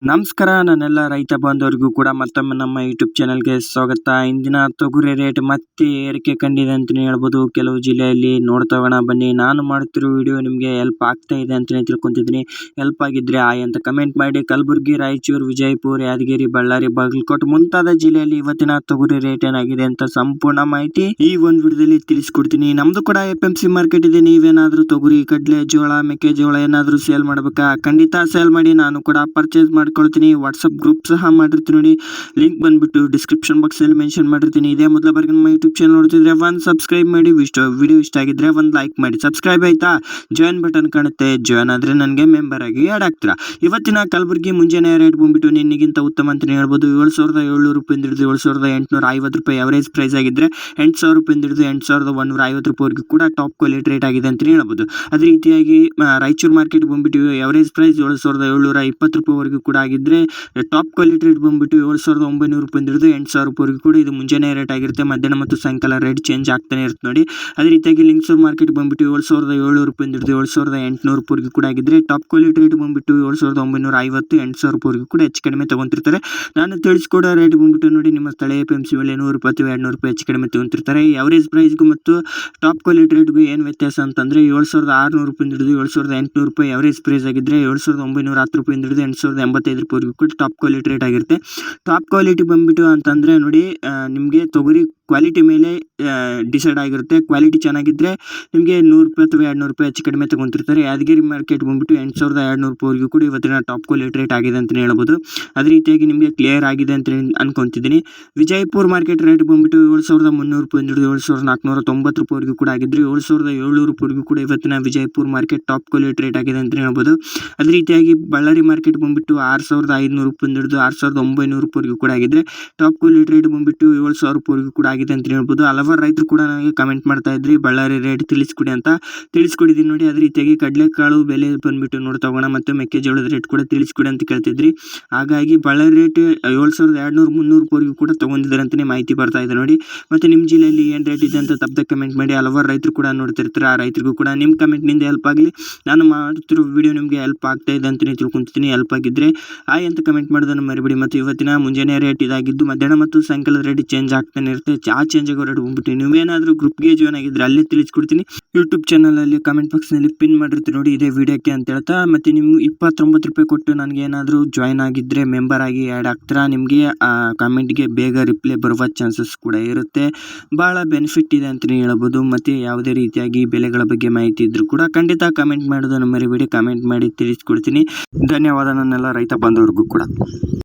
ನಮಸ್ಕಾರ ನನ್ನೆಲ್ಲ ರೈತ ಬಾಂಧವರಿಗೂ ಕೂಡ ಮತ್ತೊಮ್ಮೆ ನಮ್ಮ ಯೂಟ್ಯೂಬ್ ಚಾನಲ್ಗೆ ಸ್ವಾಗತ. ಇಂದಿನ ತೊಗರಿ ರೇಟ್ ಮತ್ತೆ ಏರಿಕೆ ಕಂಡಿದೆ ಅಂತಲೇ ಹೇಳ್ಬೋದು. ಕೆಲವು ಜಿಲ್ಲೆಯಲ್ಲಿ ನೋಡ್ತಾ ಹೋಗೋಣ ಬನ್ನಿ. ನಾನು ಮಾಡುತ್ತಿರೋ ವಿಡಿಯೋ ನಿಮಗೆ ಹೆಲ್ಪ್ ಆಗ್ತಾ ಇದೆ ಅಂತಲೇ ತಿಳ್ಕೊತಿದ್ದೀನಿ. ಹೆಲ್ಪ್ ಆಗಿದ್ರೆ ಆಯ್ ಅಂತ ಕಮೆಂಟ್ ಮಾಡಿ. ಕಲಬುರಗಿ, ರಾಯಚೂರು, ವಿಜಯಪುರ, ಯಾದಗಿರಿ, ಬಳ್ಳಾರಿ, ಬಾಗಲಕೋಟೆ ಮುಂತಾದ ಜಿಲ್ಲೆಯಲ್ಲಿ ಇವತ್ತಿನ ತೊಗರಿ ರೇಟ್ ಏನಾಗಿದೆ ಅಂತ ಸಂಪೂರ್ಣ ಮಾಹಿತಿ ಈ ಒಂದು ವಿಡಿಯೋದಲ್ಲಿ ತಿಳಿಸ್ಕೊಡ್ತೀನಿ. ನಮ್ದು ಕೂಡ FMC ಮಾರ್ಕೆಟ್ ಇದೆ. ನೀವೇನಾದ್ರೂ ತೊಗರಿ, ಕಡಲೆ, ಜೋಳ, ಮೆಕ್ಕೆಜೋಳ ಏನಾದ್ರೂ ಸೇಲ್ ಮಾಡ್ಬೇಕಾ? ಖಂಡಿತ ಸೇಲ್ ಮಾಡಿ. ನಾನು ಕೂಡ ಪರ್ಚೇಸ್ ಮಾಡ್ಕೊಳ್ತೀನಿ. ವಾಟ್ಸಪ್ ಗ್ರೂಪ್ ಸಹ ಮಾಡಿರ್ತೀನಿ ನೋಡಿ. ಲಿಂಕ್ ಬಂದ್ಬಿಟ್ಟು ಡಿಸ್ಕ್ರಿಪ್ಷನ್ ಬಾಕ್ಸ್ ಅಲ್ಲಿ ಮೆನ್ಷನ್ ಮಾಡಿರ್ತೀನಿ. ಇದೇ ಮೊದಲ ಬಾರಿಗೆ ನಮ್ಮ ಯೂಟ್ಯೂಬ್ ಚಾನಲ್ ನೋಡ್ತಿದ್ರೆ ಒಂದು ಸಬ್ಸ್ಕ್ರೈಬ್ ಮಾಡಿ. ವಿಡಿಯೋ ಇಷ್ಟ ಆಗಿದ್ರೆ ಒಂದು ಲೈಕ್ ಮಾಡಿ. ಸಬ್ಸ್ಕ್ರೈಬ್ ಆಯ್ತಾ? ಜಾಯಿನ್ ಬಟನ್ ಕಾಣುತ್ತೆ, ಜಾಯಿನ್ ಆದ್ರೆ ನನಗೆ ಮೆಂಬರ್ ಆಗಿ ಆಡ್ ಆಗ್ತೀರಾ. ಇವತ್ತಿನ ಕಲಬುರಗಿ ಮುಂಜಾನೆ ರೇಟ್ ಬಂದ್ಬಿಟ್ಟು ನಿನ್ನೆಗಿಂತ ಉತ್ತಮ ಅಂತಾನೆ ಹೇಳ್ಬೋದು. 7,700 ರೂಪಾಯಿಂದ ಹಿಡಿದು 7,850 ರೂಪಾಯಿ ಅವರೇಜ್ ಪ್ರೈಸ್ ಆಗಿದ್ರೆ 8,000 ರೂಪಾಯಿಂದ ಹಿಡಿದು 8,150 ರೂಪಾಯಿವರೆಗೂ ಕೂಡ ಟಾಪ್ ಕ್ವಾಲಿಟಿ ರೇಟ್ ಆಗಿದೆ ಅಂತಾನೆ ಹೇಳ್ಬೋದು. ಅದೇ ರೀತಿಯಾಗಿ ರಾಯಚೂರು ಮಾರ್ಕೆಟ್ ಬಂದ್ಬಿಟ್ಟು ಅವರೇಜ್ ಪ್ರೈಸ್ 7,720 ರೂಪಾಯಿವರೆಗೂ ಕೂಡ ಆಗಿದ್ರೆ ಟಾಪ್ ಕ್ವಾಲಿಟಿ ರೇಟ್ ಬಂದ್ಬಿಟ್ಟು 7,900 ರೂಪಾಯಿಂದ ಹಿಡಿದು 8,000 ರೂಪಾಯಿವರೆಗೂ ಕೂಡ ಇದು ಮುಂಜಾನೆ ರೇಟ್ ಆಗಿರುತ್ತೆ. ಮಧ್ಯಾಹ್ನ ಮತ್ತು ಸಾಯಂಕಾಲ ರೇಟ್ ಚೇಂಜ್ ಆಗ್ತಾನೆ ಇರುತ್ತೆ ನೋಡಿ. ಅದೇ ರೀತಿಯಾಗಿ ಲಿಂಗಸೂರು ಮಾರ್ಕೆಟ್ ಬಂದ್ಬಿಟ್ಟು 7,700 ರೂಪಾಯಿಂದ ಹಿಡಿದು 7,800 ರೂಪಾಯಿವರೆಗೂ ಕೂಡ ಆಗಿದ್ರೆ ಟಾಪ್ ಕ್ವಾಲಿಟಿ ರೇಟ್ ಬಂದ್ಬಿಟ್ಟು 7,950 8,000 ರೂಪಾಯಿವರೆಗೂ ಕೂಡ ಹೆಚ್ಚು ಕಡಿಮೆ ತಗೊಂತಿರ್ತಾರೆ. ನಾನು ತಿಳಿಸ್ಕೊಡೋ ರೇಟ್ ಬಂದ್ಬಿಟ್ಟು ನೋಡಿ, ನಿಮ್ಮ ಸ್ಥಳೀಯ FMC ಮೇಲೆ 100 ರೂಪಾಯಿ 200 ರೂಪಾಯಿ ಹೆಚ್ಚು ಕಡಿಮೆ ತಗೊಂತಿರ್ತಾರೆ. ಅವರೇಜ್ ಪ್ರೈಸ್ಗೂ ಮತ್ತು ಟಾಪ್ ಕ್ವಾಲಿಟಿ ರೇಟ್ಗೂ ಏನು ವ್ಯತ್ಯಾಸ ಅಂತಂದ್ರೆ 7,600 ರೂಪಾಯಿಂದ ಹಿಡಿದು 7,800 ರೂಪಾಯಿ ಅವರೇಜ್ ಪ್ರೈಸ್ ಆಗಿದ್ರೆ 7,910 ರೂಪಾಯಿಂದ ಹಿಡಿದು 8,085 ರೂಪಾಯಿವರೆಗೂ ಕೂಡ ಟಾಪ್ ಕ್ವಾಲಿಟಿ ರೇಟ್ ಆಗಿರುತ್ತೆ. ಟಾಪ್ ಕ್ವಾಲಿಟಿ ಬಂದ್ಬಿಟ್ಟು ಅಂತಂದ್ರೆ ನೋಡಿ, ನಿಮಗೆ ತೊಗರಿ ಕ್ವಾಲಿಟಿ ಮೇಲೆ ಡಿಸೈಡ್ ಆಗಿರುತ್ತೆ. ಕ್ವಾಲಿಟಿ ಚೆನ್ನಾಗಿದ್ರೆ ನಿಮಗೆ 100 ರೂಪಾಯಿ ಅಥವಾ 200 ರೂಪಾಯಿ ಹೆಚ್ಚು ಕಡಿಮೆ ತಗೊಂತಿರ್ತಾರೆ. ಯಾದಗಿರಿ ಮಾರ್ಕೆಟ್ ಬಂದ್ಬಿಟ್ಟು 8,200 ರೂಪಾಯಿವರೆಗೂ ಕೂಡ ಇವತ್ತಿನ ಟಾಪ್ ಕ್ವಾಲಿಟಿ ರೇಟ್ ಆಗಿದೆ ಅಂತಲೇ ಹೇಳ್ಬೋದು. ಅದೇ ರೀತಿಯಾಗಿ ನಿಮಗೆ ಕ್ಲಿಯರ್ ಆಗಿದೆ ಅಂತ ಅನ್ಕೊಂತಿದ್ದೀನಿ. ವಿಜಯಪುರ ಮಾರ್ಕೆಟ್ ರೇಟ್ ಬಂದ್ಬಿಟ್ಟು 7,300 ರೂಪಾಯಿಂದ ಹಿಡಿದು 7,490 ರೂಪಾಯಿವರೆಗೂ ಕೂಡ ಆಗಿದ್ರೆ 7,700 ರೂಪಾಯಿವರೆಗೂ ಕೂಡ ಇವತ್ತಿನ Vijayapura market top quality rate ಆಗಿದೆ ಅಂತಲೇ ಹೇಳ್ಬೋದು. ಅದೇ ರೀತಿಯಾಗಿ ಬಳ್ಳಾರಿ ಮಾರ್ಕೆಟ್ ಬಂದ್ಬಿಟ್ಟು 6,500 ರೂಪಾಯಿಂದ ಹಿಡಿದು 6,900 ರೂಪಾಯಿವರೆಗೂ ಕೂಡ ಆಗಿದ್ರೆ ಟಾಪ್ ಕ್ವಾಲಿಟಿ ರೇಟ್ ಬಂದ್ಬಿಟ್ಟು 7,000 ರೂಪಾಯಿವರೆಗೂ ಕೂಡ ಆಗಿದೆ ಅಂತ ಹೇಳ್ಬೋದು. ಹಲವಾರು ರೈತರು ಕೂಡ ನನಗೆ ಕಮೆಂಟ್ ಮಾಡ್ತಾ ಇದ್ರಿ ಬಳ್ಳಾರಿ ರೇಟ್ ತಿಳಿಸ್ಕೊಡಿ ಅಂತ. ತಿಳಿಸ್ಕೊಡಿದ್ದೀನಿ ನೋಡಿ. ಅದೇ ರೀತಿಯಾಗಿ ಕಡಲೆಕಾಳು ಬೆಲೆ ಬಂದ್ಬಿಟ್ಟು ನೋಡ್ತಾ ಹೋಗೋಣ ಮತ್ತು ಮೆಕ್ಕೆಜೋಳದ ರೇಟ್ ಕೂಡ ತಿಳಿಸ್ಕೊಡಿ ಅಂತ ಕೇಳ್ತಿದ್ರಿ. ಹಾಗಾಗಿ ಬಳ್ಳಾರಿ ರೇಟ್ 7,200 300 ರೂಪಾಯಿವರೆಗೂ ಕೂಡ ತಗೊಂಡಿದ್ದಾರೆ ಅಂತಲೇ ಮಾಹಿತಿ ಬರ್ತಾ ಇದೆ ನೋಡಿ. ಮತ್ತು ನಿಮ್ಮ ಜಿಲ್ಲೆಯಲ್ಲಿ ಏನು ರೇಟ್ ಇದೆ ಅಂತ ತಪ್ಪದೆ ಕಮೆಂಟ್ ಮಾಡಿ. ಹಲವಾರು ರೈತರು ಕೂಡ ನೋಡ್ತಿರ್ತಾರೆ. ಆ ರೈತರಿಗೂ ಕೂಡ ನಿಮ್ಮ ಕಮೆಂಟ್ನಿಂದ ಹೆಲ್ಪ್ ಆಗಲಿ. ನಾನು ಮಾಡುತ್ತಿರೋ ವಿಡಿಯೋ ನಿಮಗೆ ಹೆಲ್ಪ್ ಆಗ್ತಾ ಇದೆ ಅಂತಲೇ ತಿಳ್ಕೊತೀನಿ. ಹೆಲ್ಪ್ ಆಗಿದ್ದರೆ ಆಯ್ ಅಂತ ಕಮೆಂಟ್ ಮಾಡೋದನ್ನು ಮರಿಬೇಡಿ. ಮತ್ತು ಇವತ್ತಿನ ಮುಂಜಾನೆ ರೇಟ್ ಇದಾಗಿದ್ದು ಮಧ್ಯಾಹ್ನ ಮತ್ತು ಸಾಯಂಕಾಲದ ರೇಟ್ ಚೇಂಜ್ ಆಗ್ತಾನೆ ಇರುತ್ತೆ. ಚೇಂಜ್ ಆಗೋ ರೇಟ್ ಬಂದ್ಬಿಟ್ಟು ನೀವೇನಾದರೂ ಗ್ರೂಪ್ಗೆ ಜಾಯ್ನ್ ಆಗಿದ್ರೆ ಅಲ್ಲೇ ತಿಳಿಸ್ಕೊಡ್ತೀನಿ. ಯೂಟ್ಯೂಬ್ ಚಾನಲಲ್ಲಿ ಕಮೆಂಟ್ ಬಾಕ್ಸ್ನಲ್ಲಿ ಪಿನ್ ಮಾಡಿರ್ತೀನಿ ನೋಡಿ, ಇದೇ ವಿಡಿಯೋಕ್ಕೆ ಅಂತ ಹೇಳ್ತಾ. ಮತ್ತು ನೀವು 29 ರೂಪಾಯಿ ಕೊಟ್ಟು ನನಗೆ ಏನಾದರೂ ಜಾಯ್ನ್ ಆಗಿದ್ದರೆ ಮೆಂಬರ್ ಆಗಿ ಆ್ಯಡ್ ಆಗ್ತೀರಾ. ನಿಮಗೆ ಕಮೆಂಟ್ಗೆ ಬೇಗ ರಿಪ್ಲೈ ಬರುವ ಚಾನ್ಸಸ್ ಕೂಡ ಇರುತ್ತೆ. ಭಾಳ ಬೆನಿಫಿಟ್ ಇದೆ ಅಂತಲೇ ಹೇಳ್ಬೋದು. ಮತ್ತು ಯಾವುದೇ ರೀತಿಯಾಗಿ ಬೆಲೆಗಳ ಬಗ್ಗೆ ಮಾಹಿತಿ ಇದ್ದರೂ ಕೂಡ ಖಂಡಿತ ಕಮೆಂಟ್ ಮಾಡೋದನ್ನು ಮರಿಬೇಡಿ. ಕಮೆಂಟ್ ಮಾಡಿ ತಿಳಿಸ್ಕೊಡ್ತೀನಿ. ಧನ್ಯವಾದ ನನ್ನೆಲ್ಲ ರೈತ ಬಾಂಧವರಿಗೂ ಕೂಡ.